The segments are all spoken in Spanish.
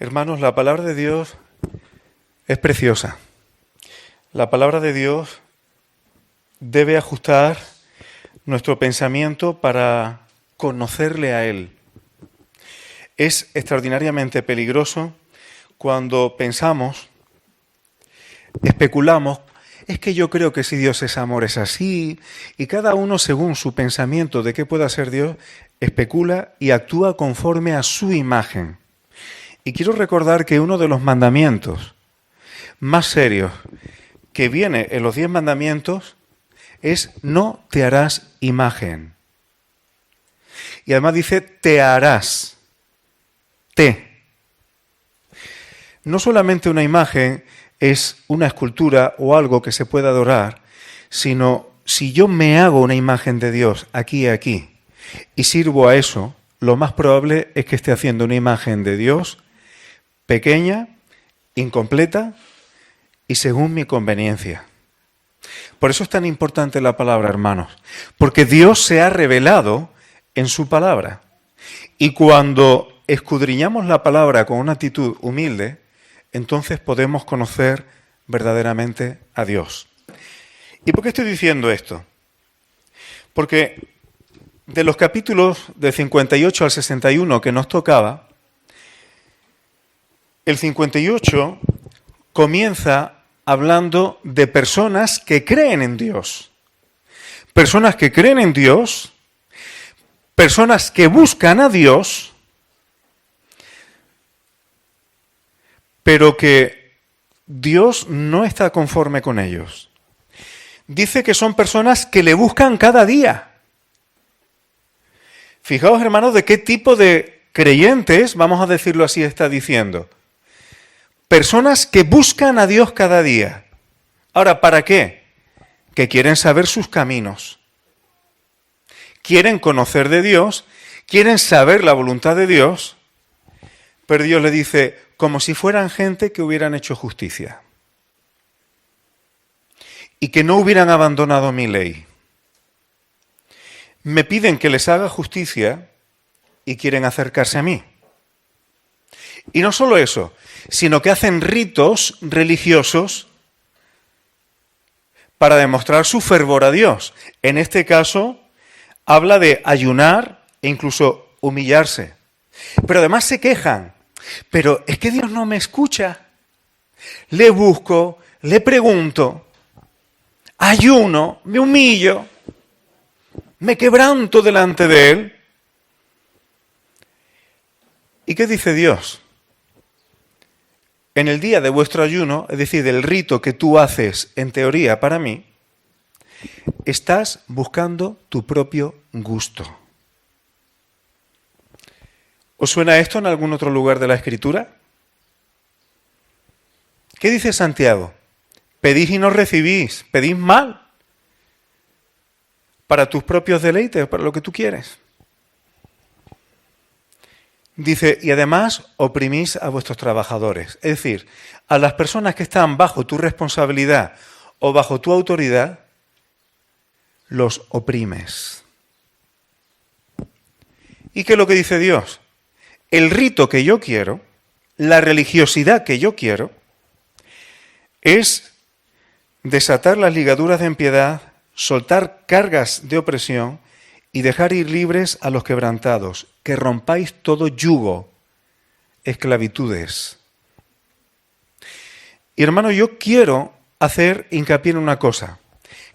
Hermanos, la palabra de Dios es preciosa. La palabra de Dios debe ajustar nuestro pensamiento para conocerle a Él. Es extraordinariamente peligroso cuando pensamos, especulamos, es que yo creo que si Dios es amor es así, y cada uno según su pensamiento de qué pueda ser Dios, especula y actúa conforme a su imagen. Y quiero recordar que uno de los mandamientos más serios que viene en los 10 mandamientos es no te harás imagen. Y además dice te harás. No solamente una imagen es una escultura o algo que se pueda adorar, sino si yo me hago una imagen de Dios aquí y aquí y sirvo a eso, lo más probable es que esté haciendo una imagen de Dios pequeña, incompleta y según mi conveniencia. Por eso es tan importante la palabra, hermanos, porque Dios se ha revelado en su palabra. Y cuando escudriñamos la palabra con una actitud humilde, entonces podemos conocer verdaderamente a Dios. ¿Y por qué estoy diciendo esto? Porque de los capítulos de 58 al 61 que nos tocaba, el 58 comienza hablando de personas que creen en Dios. Personas que creen en Dios, personas que buscan a Dios, pero que Dios no está conforme con ellos. Dice que son personas que le buscan cada día. Fijaos, hermanos, de qué tipo de creyentes, vamos a decirlo así, está diciendo. Personas que buscan a Dios cada día. Ahora, ¿para qué? Que quieren saber sus caminos. Quieren conocer de Dios, quieren saber la voluntad de Dios, pero Dios le dice, como si fueran gente que hubieran hecho justicia y que no hubieran abandonado mi ley. Me piden que les haga justicia y quieren acercarse a mí. Y no solo eso, sino que hacen ritos religiosos para demostrar su fervor a Dios. En este caso, habla de ayunar e incluso humillarse. Pero además se quejan. Pero es que Dios no me escucha. Le busco, le pregunto, ayuno, me humillo, me quebranto delante de Él. ¿Y qué dice Dios? En el día de vuestro ayuno, es decir, del rito que tú haces en teoría para mí, estás buscando tu propio gusto. ¿Os suena esto en algún otro lugar de la Escritura? ¿Qué dice Santiago? Pedís y no recibís, pedís mal, para tus propios deleites, para lo que tú quieres. Dice, y además oprimís a vuestros trabajadores, es decir, a las personas que están bajo tu responsabilidad o bajo tu autoridad, los oprimes. ¿Y qué es lo que dice Dios? El rito que yo quiero, la religiosidad que yo quiero, es desatar las ligaduras de impiedad, soltar cargas de opresión y dejar ir libres a los quebrantados, que rompáis todo yugo, esclavitudes. Y hermano, yo quiero hacer hincapié en una cosa.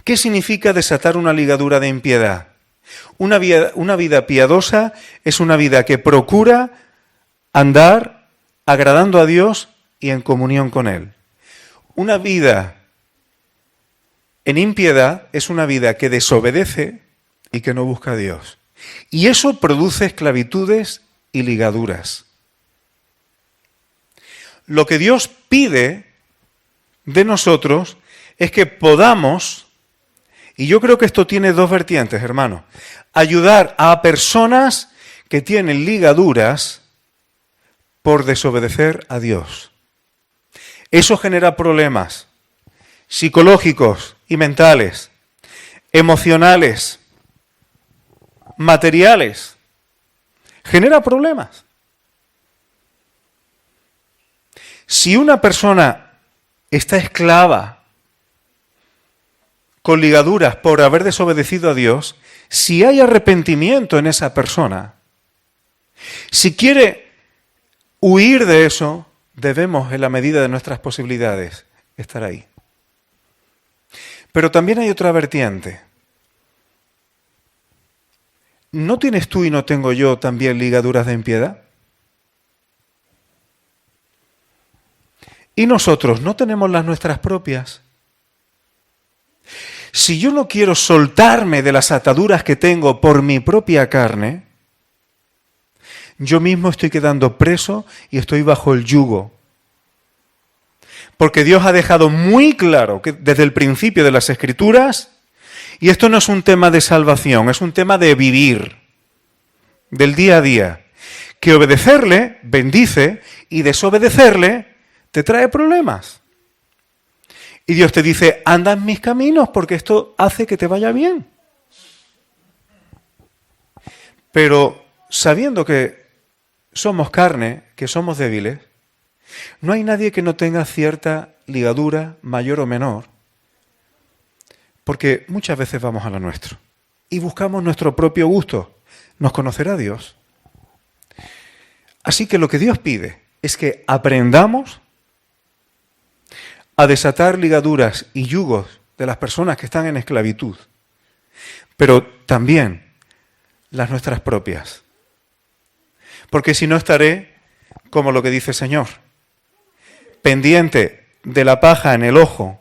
¿Qué significa desatar una ligadura de impiedad? Una vida piadosa es una vida que procura andar agradando a Dios y en comunión con Él. Una vida en impiedad es una vida que desobedece y que no busca a Dios. Y eso produce esclavitudes y ligaduras. Lo que Dios pide de nosotros es que podamos, y yo creo que esto tiene dos vertientes, hermano, ayudar a personas que tienen ligaduras por desobedecer a Dios. Eso genera problemas psicológicos y mentales, emocionales, materiales. Genera problemas. Si una persona está esclava, con ligaduras por haber desobedecido a Dios, si hay arrepentimiento en esa persona, si quiere huir de eso, debemos, en la medida de nuestras posibilidades, estar ahí. Pero también hay otra vertiente. ¿No tienes tú y no tengo yo también ligaduras de impiedad? ¿Y nosotros no tenemos las nuestras propias? Si yo no quiero soltarme de las ataduras que tengo por mi propia carne, yo mismo estoy quedando preso y estoy bajo el yugo. Porque Dios ha dejado muy claro que desde el principio de las Escrituras, y esto no es un tema de salvación, es un tema de vivir, del día a día, que obedecerle bendice y desobedecerle te trae problemas. Y Dios te dice, anda en mis caminos porque esto hace que te vaya bien. Pero sabiendo que somos carne, que somos débiles, no hay nadie que no tenga cierta ligadura, mayor o menor, porque muchas veces vamos a lo nuestro y buscamos nuestro propio gusto. Nos conocerá Dios. Así que lo que Dios pide es que aprendamos a desatar ligaduras y yugos de las personas que están en esclavitud, pero también las nuestras propias. Porque si no estaré, como lo que dice el Señor, pendiente de la paja en el ojo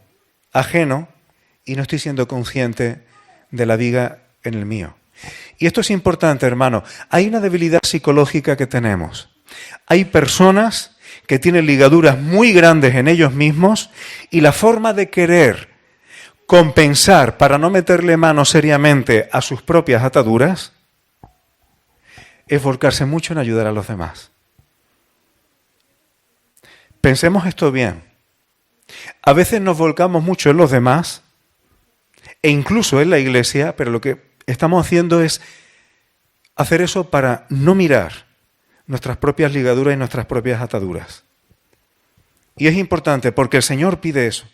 ajeno y no estoy siendo consciente de la viga en el mío. Y esto es importante, hermano. Hay una debilidad psicológica que tenemos. Hay personas que tienen ligaduras muy grandes en ellos mismos y la forma de querer compensar para no meterle mano seriamente a sus propias ataduras es volcarse mucho en ayudar a los demás. Pensemos esto bien. A veces nos volcamos mucho en los demás e incluso en la iglesia, pero lo que estamos haciendo es hacer eso para no mirar nuestras propias ligaduras y nuestras propias ataduras. Y es importante porque el Señor pide eso.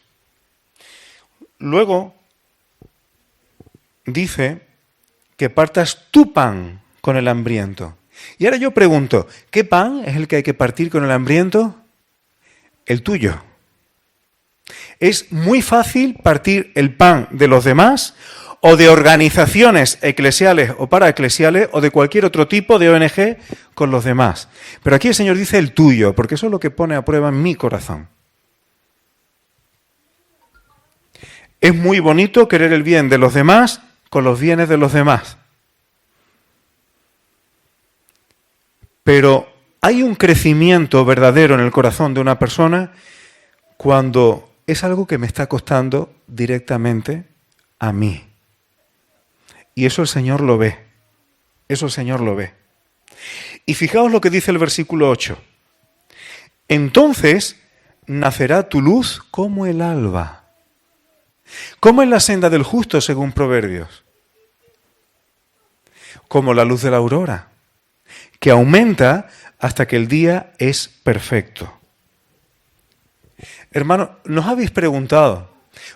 Luego dice que partas tu pan con el hambriento. Y ahora yo pregunto, ¿qué pan es el que hay que partir con el hambriento? El tuyo. Es muy fácil partir el pan de los demás o de organizaciones eclesiales o paraeclesiales o de cualquier otro tipo de ONG con los demás. Pero aquí el Señor dice el tuyo, porque eso es lo que pone a prueba en mi corazón. Es muy bonito querer el bien de los demás con los bienes de los demás. Pero hay un crecimiento verdadero en el corazón de una persona cuando es algo que me está costando directamente a mí. Y eso el Señor lo ve. Eso el Señor lo ve. Y fijaos lo que dice el versículo 8. Entonces nacerá tu luz como el alba. ¿Cómo es la senda del justo según Proverbios? Como la luz de la aurora, que aumenta hasta que el día es perfecto. Hermano, ¿nos habéis preguntado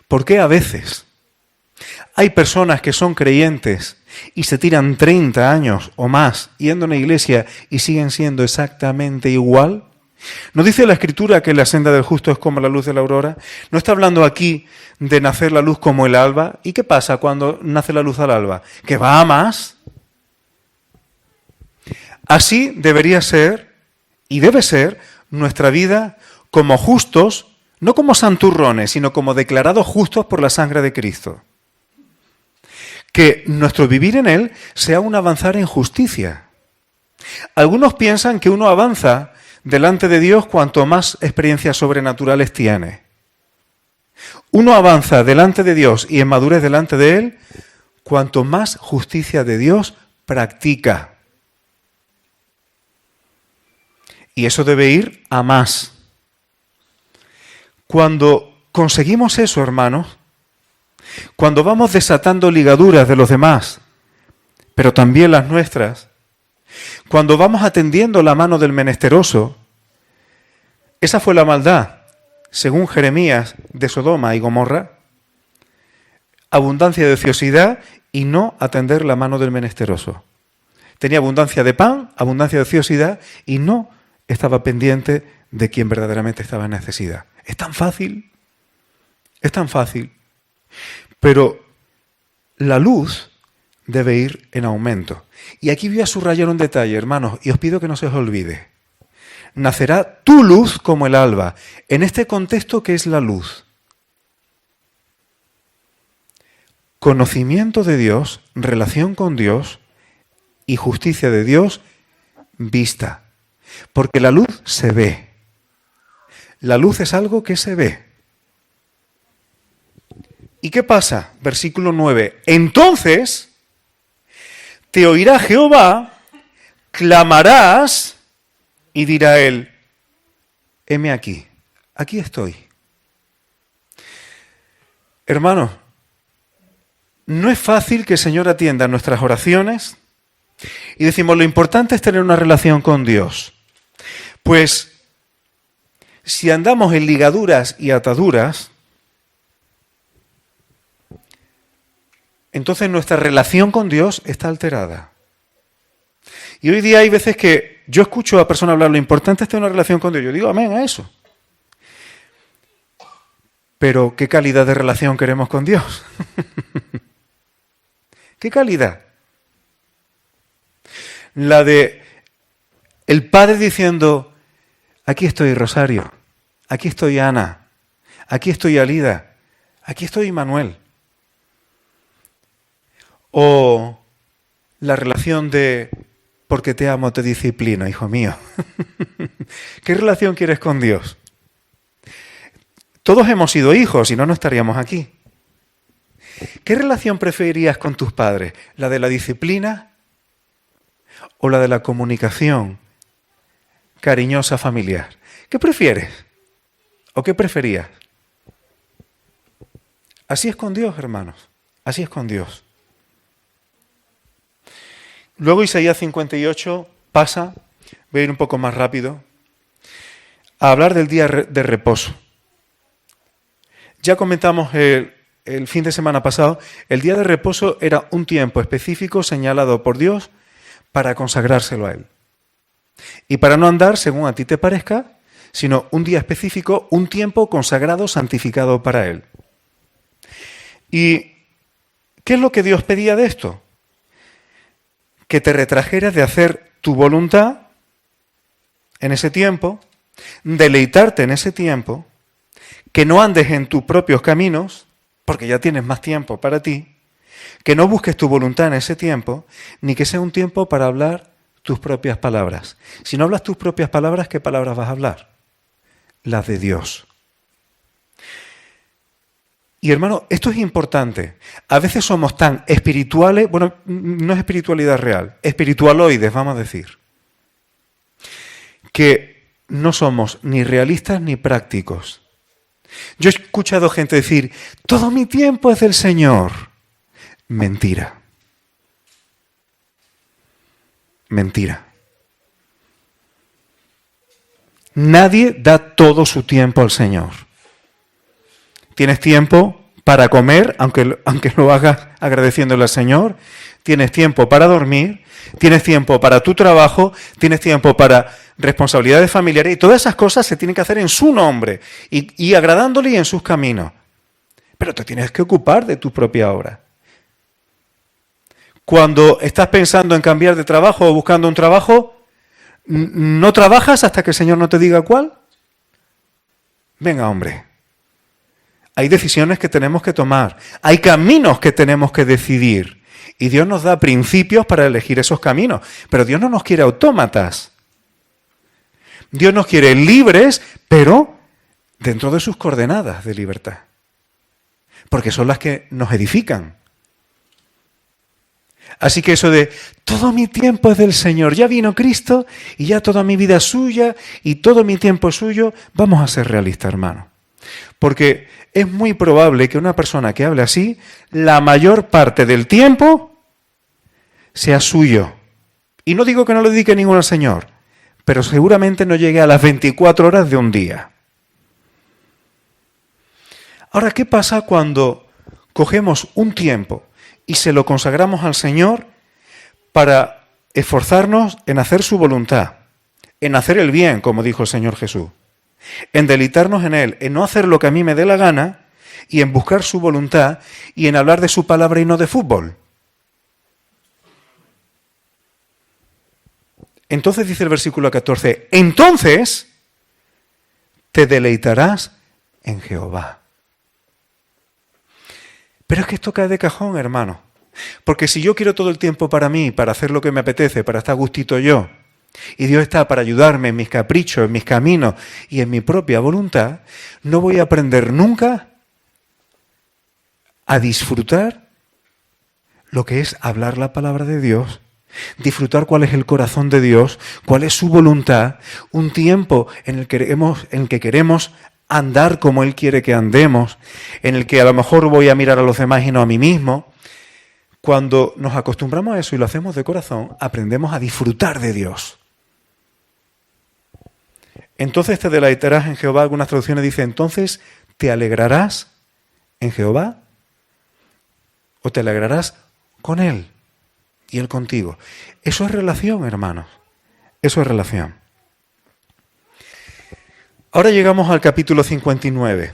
por qué a veces hay personas que son creyentes y se tiran 30 años o más yendo a una iglesia y siguen siendo exactamente igual? ¿No dice la Escritura que la senda del justo es como la luz de la aurora? ¿No está hablando aquí de nacer la luz como el alba? ¿Y qué pasa cuando nace la luz al alba? ¿Que va a más? Así debería ser y debe ser nuestra vida como justos, no como santurrones, sino como declarados justos por la sangre de Cristo. Que nuestro vivir en Él sea un avanzar en justicia. Algunos piensan que uno avanza delante de Dios cuanto más experiencias sobrenaturales tiene. Uno avanza delante de Dios y en madurez delante de Él cuanto más justicia de Dios practica. Y eso debe ir a más. Cuando conseguimos eso, hermanos, cuando vamos desatando ligaduras de los demás, pero también las nuestras, cuando vamos atendiendo la mano del menesteroso, Esa fue la maldad, según Jeremías, de Sodoma y Gomorra. Abundancia de ociosidad y no atender la mano del menesteroso. Tenía abundancia de pan, abundancia de ociosidad y no estaba pendiente de quien verdaderamente estaba en necesidad. Es tan fácil, pero la luz debe ir en aumento. Y aquí voy a subrayar un detalle, hermanos, y os pido que no se os olvide. Nacerá tu luz como el alba. En este contexto, ¿qué es la luz? Conocimiento de Dios, relación con Dios y justicia de Dios vista. Porque la luz se ve. La luz es algo que se ve. ¿Y qué pasa? Versículo 9. Entonces te oirá Jehová, clamarás y dirá él, heme aquí, aquí estoy. Hermanos, no es fácil que el Señor atienda nuestras oraciones y decimos, lo importante es tener una relación con Dios. Pues, si andamos en ligaduras y ataduras, entonces nuestra relación con Dios está alterada. Y hoy día hay veces que yo escucho a personas hablar, lo importante es tener una relación con Dios. Yo digo amén a eso. Pero, ¿qué calidad de relación queremos con Dios? ¿Qué calidad? La de el Padre diciendo, aquí estoy Rosario, aquí estoy Ana, aquí estoy Alida, aquí estoy Manuel. O la relación de, porque te amo, te disciplino, hijo mío. ¿Qué relación quieres con Dios? Todos hemos sido hijos, si no, no estaríamos aquí. ¿Qué relación preferirías con tus padres? ¿La de la disciplina o la de la comunicación cariñosa familiar? ¿Qué prefieres? ¿O qué preferías? Así es con Dios, hermanos. Así es con Dios. Luego Isaías 58 pasa, voy a ir un poco más rápido, a hablar del día de reposo. Ya comentamos el fin de semana pasado, el día de reposo era un tiempo específico señalado por Dios para consagrárselo a Él. Y para no andar según a ti te parezca, sino un día específico, un tiempo consagrado, santificado para Él. ¿Y qué es lo que Dios pedía de esto? Que te retrajeras de hacer tu voluntad en ese tiempo, deleitarte en ese tiempo, que no andes en tus propios caminos, porque ya tienes más tiempo para ti, que no busques tu voluntad en ese tiempo, ni que sea un tiempo para hablar tus propias palabras. Si no hablas tus propias palabras, ¿qué palabras vas a hablar? Las de Dios. Y hermano, esto es importante. A veces somos tan espirituales, bueno, no es espiritualidad real, espiritualoides, vamos a decir, que no somos ni realistas ni prácticos. Yo he escuchado gente decir, todo mi tiempo es del Señor. Mentira. Mentira. Nadie da todo su tiempo al Señor. Tienes tiempo para comer, aunque lo hagas agradeciéndole al Señor. Tienes tiempo para dormir. Tienes tiempo para tu trabajo. Tienes tiempo para responsabilidades familiares. Y todas esas cosas se tienen que hacer en su nombre y agradándole y en sus caminos. Pero te tienes que ocupar de tu propia obra. Cuando estás pensando en cambiar de trabajo o buscando un trabajo, ¿no trabajas hasta que el Señor no te diga cuál? Venga, hombre. Hay decisiones que tenemos que tomar. Hay caminos que tenemos que decidir. Y Dios nos da principios para elegir esos caminos. Pero Dios no nos quiere autómatas. Dios nos quiere libres, pero dentro de sus coordenadas de libertad. Porque son las que nos edifican. Así que eso de, todo mi tiempo es del Señor, ya vino Cristo y ya toda mi vida es suya y todo mi tiempo es suyo, vamos a ser realistas, hermano. Porque es muy probable que una persona que hable así, la mayor parte del tiempo sea suyo. Y no digo que no le dedique ninguno al Señor, pero seguramente no llegue a las 24 horas de un día. Ahora, ¿qué pasa cuando cogemos un tiempo y se lo consagramos al Señor para esforzarnos en hacer su voluntad, en hacer el bien, como dijo el Señor Jesús, en deleitarnos en Él, en no hacer lo que a mí me dé la gana y en buscar su voluntad y en hablar de su palabra y no de fútbol? Entonces dice el versículo 14, entonces te deleitarás en Jehová. Pero es que esto cae de cajón, hermano. Porque si yo quiero todo el tiempo para mí, para hacer lo que me apetece, para estar a gustito yo, y Dios está para ayudarme en mis caprichos, en mis caminos y en mi propia voluntad, no voy a aprender nunca a disfrutar lo que es hablar la palabra de Dios, disfrutar cuál es el corazón de Dios, cuál es su voluntad, un tiempo en el que queremos andar como Él quiere que andemos, en el que a lo mejor voy a mirar a los demás y no a mí mismo. Cuando nos acostumbramos a eso y lo hacemos de corazón, aprendemos a disfrutar de Dios. Entonces te deleitarás en Jehová. Algunas traducciones dicen, entonces te alegrarás en Jehová o te alegrarás con Él y Él contigo. Eso es relación, hermanos. Eso es relación. Ahora llegamos al capítulo 59.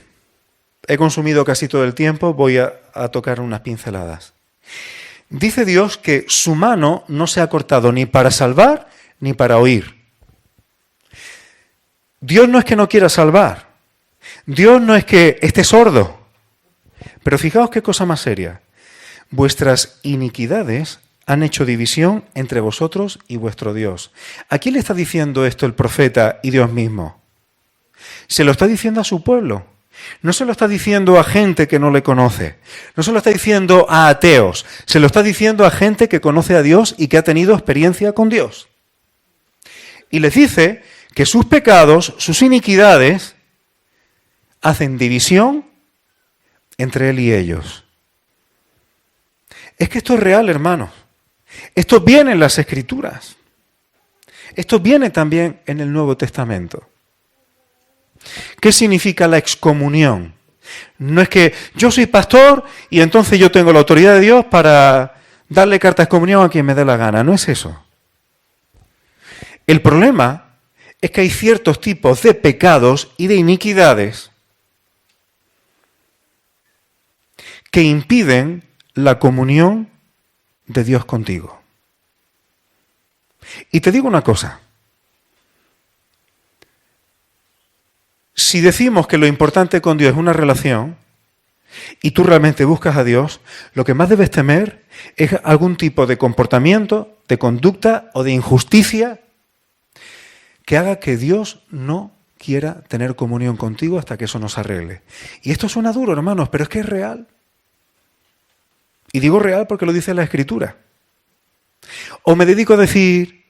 He consumido casi todo el tiempo, voy a tocar unas pinceladas. Dice Dios que su mano no se ha cortado ni para salvar ni para oír. Dios no es que no quiera salvar. Dios no es que esté sordo. Pero fijaos qué cosa más seria. Vuestras iniquidades han hecho división entre vosotros y vuestro Dios. ¿A quién le está diciendo esto el profeta y Dios mismo? Se lo está diciendo a su pueblo. No se lo está diciendo a gente que no le conoce. No se lo está diciendo a ateos. Se lo está diciendo a gente que conoce a Dios y que ha tenido experiencia con Dios. Y les dice que sus pecados, sus iniquidades, hacen división entre Él y ellos. Es que esto es real, hermanos. Esto viene en las Escrituras. Esto viene también en el Nuevo Testamento. ¿Qué significa la excomunión? No es que yo soy pastor y entonces yo tengo la autoridad de Dios para darle carta de excomunión a quien me dé la gana. No es eso. El problema es que hay ciertos tipos de pecados y de iniquidades que impiden la comunión de Dios contigo. Y te digo una cosa. Si decimos que lo importante con Dios es una relación y tú realmente buscas a Dios, lo que más debes temer es algún tipo de comportamiento, de conducta o de injusticia que haga que Dios no quiera tener comunión contigo hasta que eso nos arregle. Y esto suena duro, hermanos, pero es que es real. Y digo real porque lo dice la Escritura. O me dedico a decir,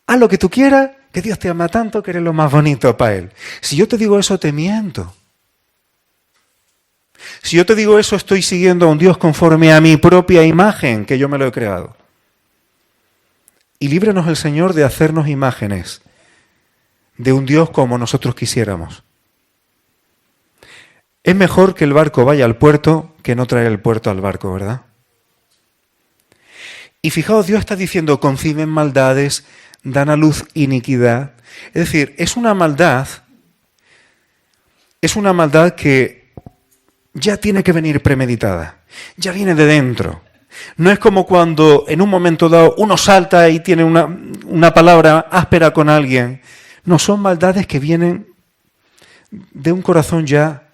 haz lo que tú quieras, que Dios te ama tanto que eres lo más bonito para Él. Si yo te digo eso, te miento. Si yo te digo eso, estoy siguiendo a un Dios conforme a mi propia imagen, que yo me lo he creado. Y líbranos el Señor de hacernos imágenes de un Dios como nosotros quisiéramos. Es mejor que el barco vaya al puerto que no traer el puerto al barco, ¿verdad? Y fijaos, Dios está diciendo, conciben maldades, dan a luz iniquidad. Es decir, es una maldad que ya tiene que venir premeditada, ya viene de dentro. No es como cuando en un momento dado uno salta y tiene una palabra áspera con alguien. No, son maldades que vienen de un corazón ya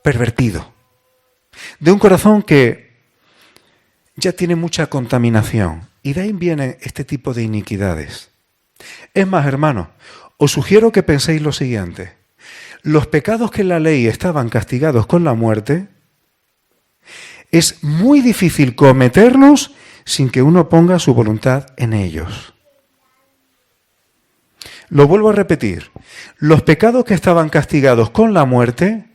pervertido, de un corazón que ya tiene mucha contaminación. Y de ahí viene este tipo de iniquidades. Es más, hermano, os sugiero que penséis lo siguiente. Los pecados que en la ley estaban castigados con la muerte, es muy difícil cometerlos sin que uno ponga su voluntad en ellos. Lo vuelvo a repetir. Los pecados que estaban castigados con la muerte,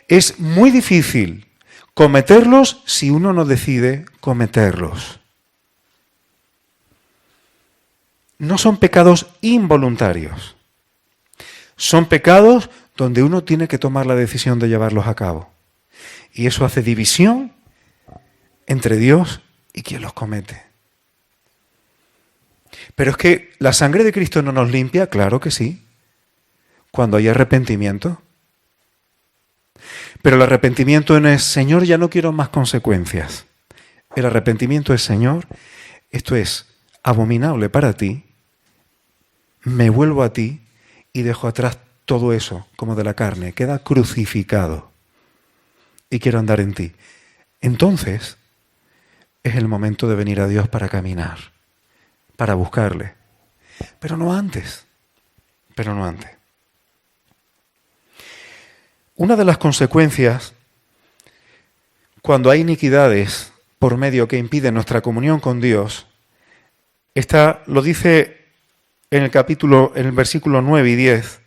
es muy difícil cometerlos si uno no decide cometerlos. no son pecados involuntarios. Son pecados donde uno tiene que tomar la decisión de llevarlos a cabo. Y eso hace división entre Dios y quien los comete. Pero es que la sangre de Cristo no nos limpia, claro que sí, cuando hay arrepentimiento. Pero el arrepentimiento no es, Señor, ya no quiero más consecuencias. El arrepentimiento es, Señor, esto es abominable para ti, me vuelvo a ti y dejo atrás todo eso, como de la carne, queda crucificado y quiero andar en ti. Entonces es el momento de venir a Dios para caminar, para buscarle, pero no antes. Una de las consecuencias cuando hay iniquidades por medio que impiden nuestra comunión con Dios, lo dice en el versículo 9 y 10.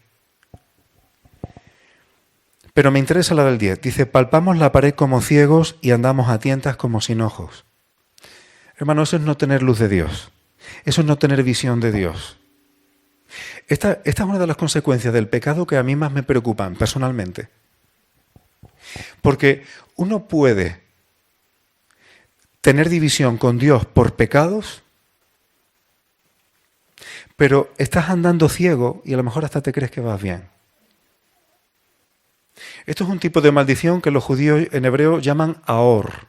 Pero me interesa la del 10. Dice, palpamos la pared como ciegos y andamos a tientas como sin ojos. Hermano, eso es no tener luz de Dios. Eso es no tener visión de Dios. Esta es una de las consecuencias del pecado que a mí más me preocupan personalmente. Porque uno puede tener división con Dios por pecados, pero estás andando ciego y a lo mejor hasta te crees que vas bien. Esto es un tipo de maldición que los judíos en hebreo llaman ahor.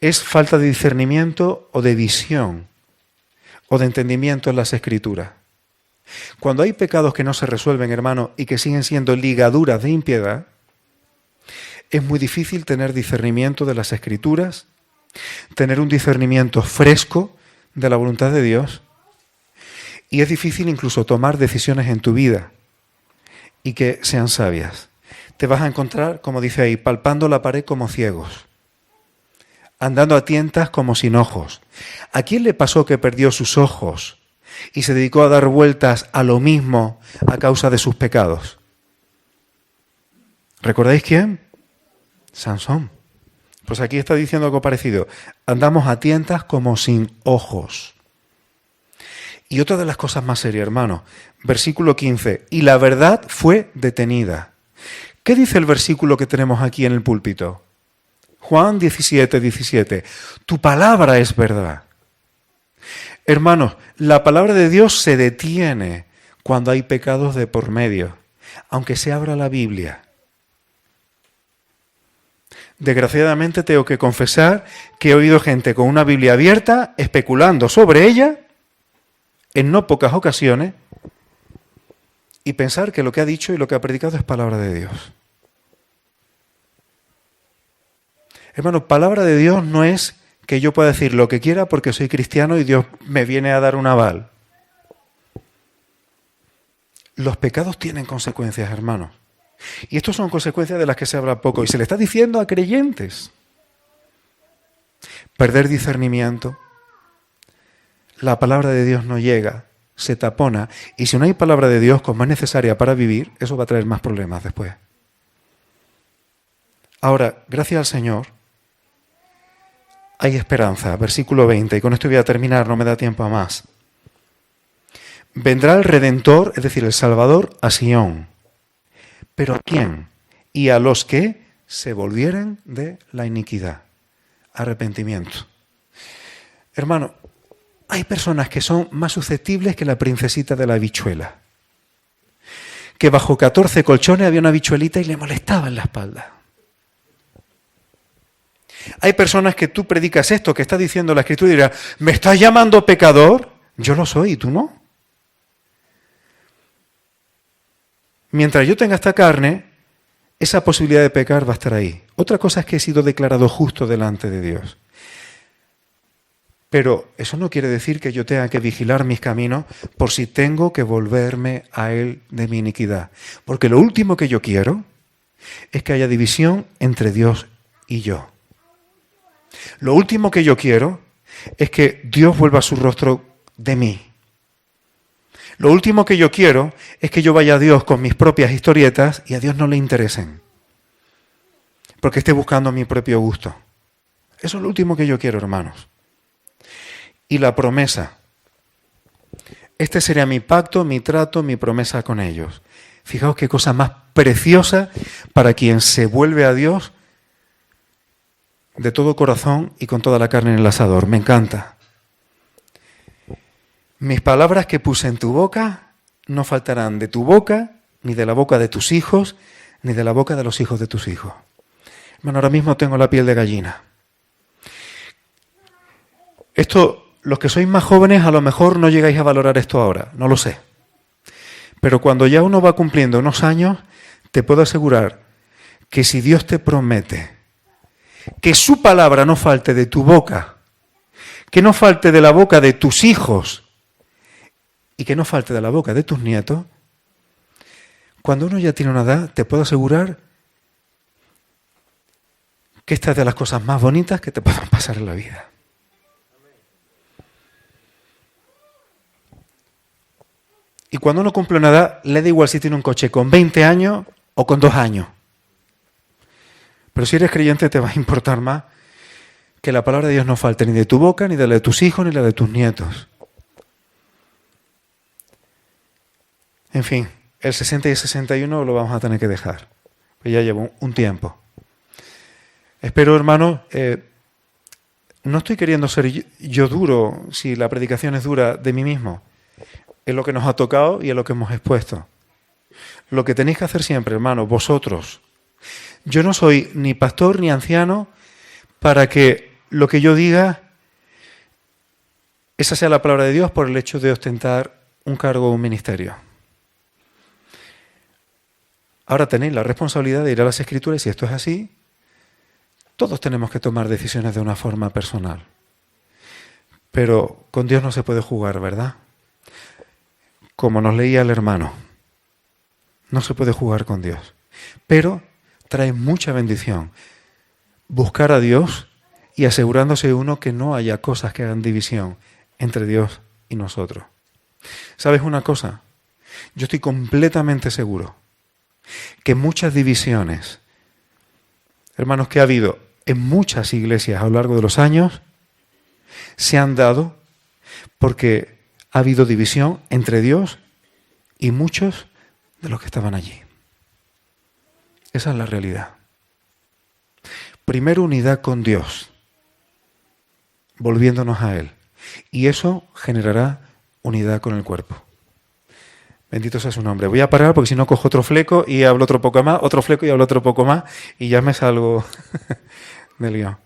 Es falta de discernimiento o de visión o de entendimiento en las Escrituras. Cuando hay pecados que no se resuelven, hermano, y que siguen siendo ligaduras de impiedad, es muy difícil tener discernimiento de las Escrituras, tener un discernimiento fresco de la voluntad de Dios, y es difícil incluso tomar decisiones en tu vida y que sean sabias. Te vas a encontrar, como dice ahí, palpando la pared como ciegos, andando a tientas como sin ojos. ¿A quién le pasó que perdió sus ojos y se dedicó a dar vueltas a lo mismo a causa de sus pecados? ¿Recordáis quién? Sansón. Pues aquí está diciendo algo parecido. Andamos a tientas como sin ojos. Y otra de las cosas más serias, hermano, versículo 15, y la verdad fue detenida. ¿Qué dice el versículo que tenemos aquí en el púlpito? Juan 17. Tu palabra es verdad. Hermanos, la palabra de Dios se detiene cuando hay pecados de por medio, aunque se abra la Biblia. Desgraciadamente tengo que confesar que he oído gente con una Biblia abierta especulando sobre ella en no pocas ocasiones y pensar que lo que ha dicho y lo que ha predicado es palabra de Dios. Hermano, palabra de Dios no es que yo pueda decir lo que quiera porque soy cristiano y Dios me viene a dar un aval. Los pecados tienen consecuencias, hermanos. Y estas son consecuencias de las que se habla poco. Y se le está diciendo a creyentes. Perder discernimiento. La palabra de Dios no llega, se tapona. Y si no hay palabra de Dios como es necesaria para vivir, eso va a traer más problemas después. Ahora, gracias al Señor, hay esperanza. Versículo 20. Y con esto voy a terminar, no me da tiempo a más. Vendrá el Redentor, es decir, el Salvador, a Sión. ¿Pero a quién? Y a los que se volvieren de la iniquidad. Arrepentimiento. Hermano, hay personas que son más susceptibles que la princesita de la habichuela. Que bajo 14 colchones había una habichuelita y le molestaba en la espalda. Hay personas que tú predicas esto que está diciendo la Escritura y dirás, ¿me estás llamando pecador? Yo lo soy y tú no. Mientras yo tenga esta carne, esa posibilidad de pecar va a estar ahí. Otra cosa es que he sido declarado justo delante de Dios. Pero eso no quiere decir que yo tenga que vigilar mis caminos por si tengo que volverme a Él de mi iniquidad. Porque lo último que yo quiero es que haya división entre Dios y yo. Lo último que yo quiero es que Dios vuelva su rostro de mí. Lo último que yo quiero es que yo vaya a Dios con mis propias historietas y a Dios no le interesen. Porque esté buscando mi propio gusto. Eso es lo último que yo quiero, hermanos. Y la promesa Este sería mi pacto, mi trato, mi promesa con ellos. Fijaos qué cosa más preciosa para quien se vuelve a Dios de todo corazón y con toda la carne en el asador. Me encanta. Mis palabras que puse en tu boca no faltarán de tu boca, ni de la boca de tus hijos, ni de la boca de los hijos de tus hijos. Hermano, ahora mismo tengo la piel de gallina. Esto, los que sois más jóvenes, a lo mejor no llegáis a valorar esto ahora, no lo sé. Pero cuando ya uno va cumpliendo unos años, te puedo asegurar que si Dios te promete que su palabra no falte de tu boca, que no falte de la boca de tus hijos y que no falte de la boca de tus nietos, cuando uno ya tiene una edad, te puedo asegurar que esta es de las cosas más bonitas que te puedan pasar en la vida. Y cuando uno cumple una edad, le da igual si tiene un coche con 20 años o con 2 años. Pero si eres creyente te va a importar más que la palabra de Dios no falte ni de tu boca, ni de la de tus hijos, ni la de tus nietos. En fin, el 60 y el 61 lo vamos a tener que dejar. Pues ya llevo un tiempo. Espero, hermano, no estoy queriendo ser yo duro, si la predicación es dura, de mí mismo. Es lo que nos ha tocado y es lo que hemos expuesto. Lo que tenéis que hacer siempre, hermano, vosotros. Yo no soy ni pastor ni anciano para que lo que yo diga, esa sea la palabra de Dios por el hecho de ostentar un cargo o un ministerio. Ahora tenéis la responsabilidad de ir a las Escrituras y si esto es así, todos tenemos que tomar decisiones de una forma personal. Pero con Dios no se puede jugar, ¿verdad? Como nos leía el hermano, no se puede jugar con Dios. Pero trae mucha bendición buscar a Dios y asegurándose uno que no haya cosas que hagan división entre Dios y nosotros. ¿Sabes una cosa? Yo estoy completamente seguro que muchas divisiones, hermanos, que ha habido en muchas iglesias a lo largo de los años, se han dado porque ha habido división entre Dios y muchos de los que estaban allí. Esa es la realidad. Primero unidad con Dios, volviéndonos a Él. Y eso generará unidad con el cuerpo. Bendito sea su nombre. Voy a parar porque si no cojo otro fleco y hablo otro poco más, otro fleco y hablo otro poco más y ya me salgo del lío.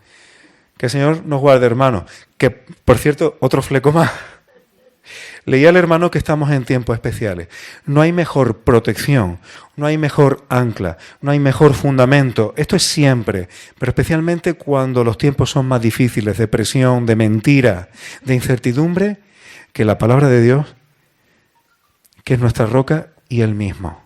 Que el Señor nos guarde, hermano. Que, por cierto, otro fleco más. Leía al hermano que estamos en tiempos especiales. No hay mejor protección, no hay mejor ancla, no hay mejor fundamento. Esto es siempre, pero especialmente cuando los tiempos son más difíciles, de presión, de mentira, de incertidumbre, que la palabra de Dios, que es nuestra roca y Él mismo.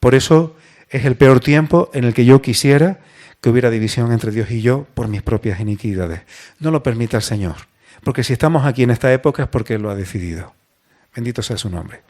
Por eso es el peor tiempo en el que yo quisiera que hubiera división entre Dios y yo por mis propias iniquidades. No lo permita el Señor, porque si estamos aquí en esta época es porque Él lo ha decidido. Bendito sea su nombre.